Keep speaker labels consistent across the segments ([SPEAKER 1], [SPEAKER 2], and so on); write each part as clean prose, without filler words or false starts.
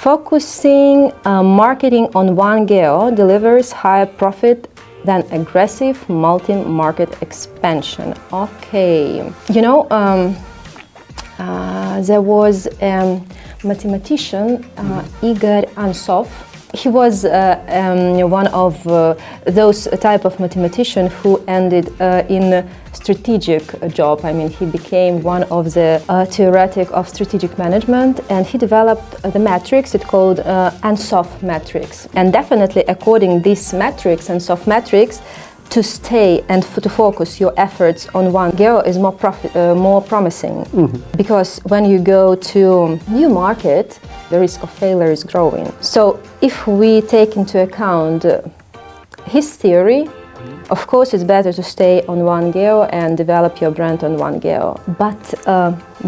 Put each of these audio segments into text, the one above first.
[SPEAKER 1] Focusing marketing on one GEO delivers higher profit than aggressive multi-market expansion. Okay. You know, there was a mathematician, Igor Ansov. He was one of those type of mathematician who ended in a strategic job. I mean, he became one of the theoretic of strategic management, and he developed the matrix. It's called Ansov matrix. And definitely, according this matrix, Ansov matrix, to stay and to focus your efforts on one GEO is more promising. Because when you go to new market, the risk of failure is growing. So if we take into account his theory, of course it's better to stay on one GEO and develop your brand on one GEO. But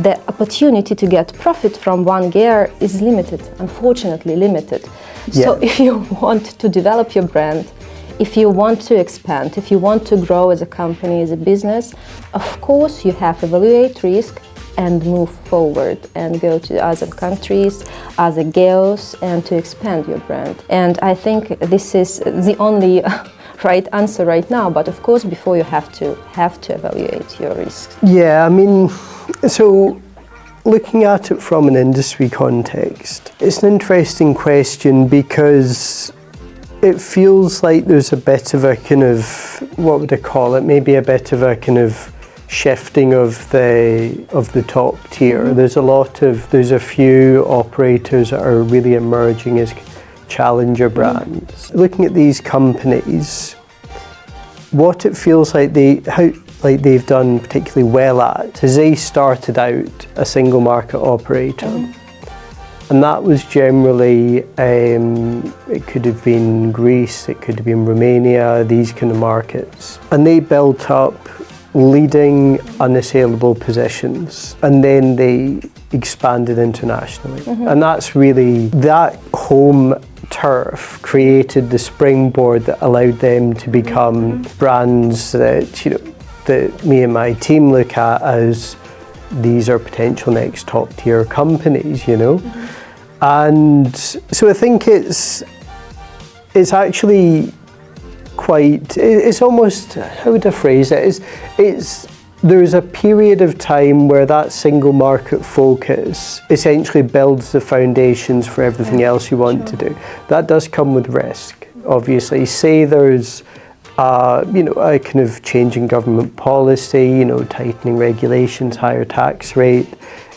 [SPEAKER 1] the opportunity to get profit from one GEO is limited, unfortunately limited. Yeah. So if you want to develop your brand, if you want to expand, if you want to grow as a company, as a business, of course you have to evaluate risk and move forward and go to other countries, other GEOs, and to expand your brand. And I think this is the only right answer right now, but of course before you have to evaluate your risks.
[SPEAKER 2] Yeah, I mean, so looking at it from an industry context, it's an interesting question because it feels like there's a bit of a kind of, what would I call it, maybe a bit of a kind of shifting of the top tier. There's a few operators that are really emerging as challenger brands. Looking at these companies, what it feels like they've done particularly well at is they started out a single market operator. And that was generally, it could have been Greece, it could have been Romania, these kind of markets. And they built up leading unassailable positions, and then they expanded internationally. And that's really, that home turf created the springboard that allowed them to become brands that, you know, that me and my team look at as these are potential next top tier companies, you know. And so I think it's actually quite, it's almost, how would I phrase it? There's a period of time where that single market focus essentially builds the foundations for everything else you want to do. That does come with risk, obviously. Say there's you know, a kind of changing government policy, you know, tightening regulations, higher tax rate.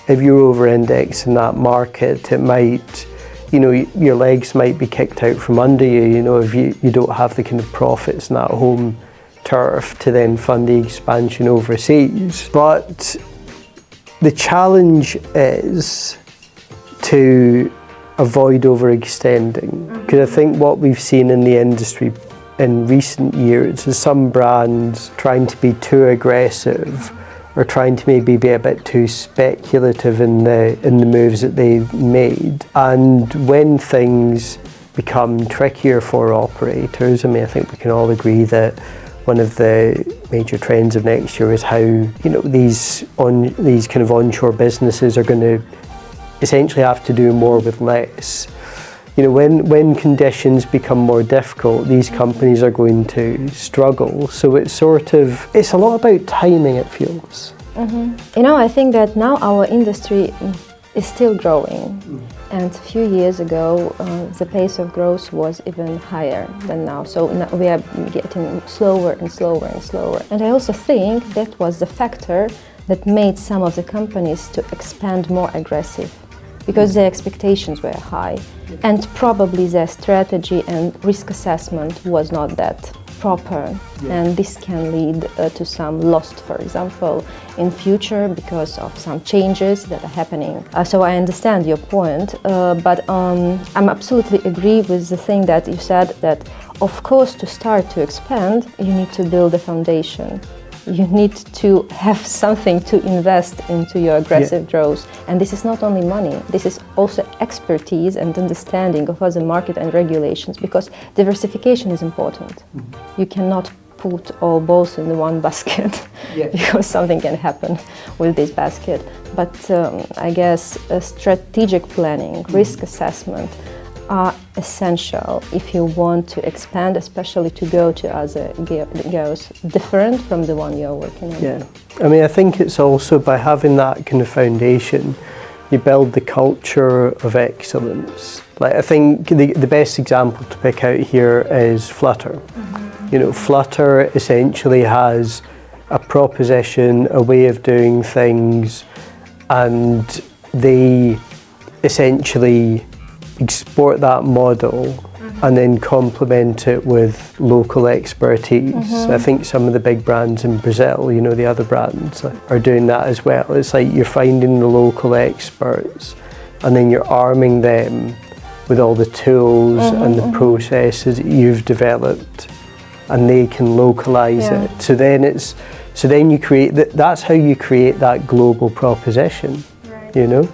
[SPEAKER 2] If you're over-indexed in that market, it might, you know, your legs might be kicked out from under you, you know, if you don't have the kind of profits in that home turf to then fund the expansion overseas. But the challenge is to avoid overextending, because I think what we've seen in the industry in recent years is some brands trying to be too aggressive or trying to maybe be a bit too speculative in the moves that they've made. And when things become trickier for operators, I mean, I think we can all agree that one of the major trends of next year is how, you know, these kind of onshore businesses are going to essentially have to do more with less. You know, when conditions become more difficult, these companies are going to struggle. So it's a lot about timing, it feels.
[SPEAKER 1] You know, I think that now our industry is still growing. And a few years ago, the pace of growth was even higher than now. So now we are getting slower and slower and slower. And I also think that was the factor that made some of the companies to expand more aggressive, because their expectations were high, and probably their strategy and risk assessment was not that proper, and this can lead to some loss, for example, in future because of some changes that are happening. So I understand your point, but I'm absolutely agree with the thing that you said, that of course to start to expand, you need to build a foundation. You need to have something to invest into your aggressive growth. And this is not only money, this is also expertise and understanding of other market and regulations, because diversification is important. You cannot put all balls in the one basket because something can happen with this basket. But I guess strategic planning, risk assessment are essential if you want to expand, especially to go to other GEOs different from the one you're working on.
[SPEAKER 2] Yeah, I mean, I think it's also by having that kind of foundation, you build the culture of excellence. Like, I think the best example to pick out here is Flutter. You know, Flutter essentially has a proposition, a way of doing things, and they essentially export that model and then complement it with local expertise. I think some of the big brands in Brazil, you know, the other brands are doing that as well. It's like you're finding the local experts and then you're arming them with all the tools and the processes that you've developed, and they can localize it. So then you create that's how you create that global proposition, you know?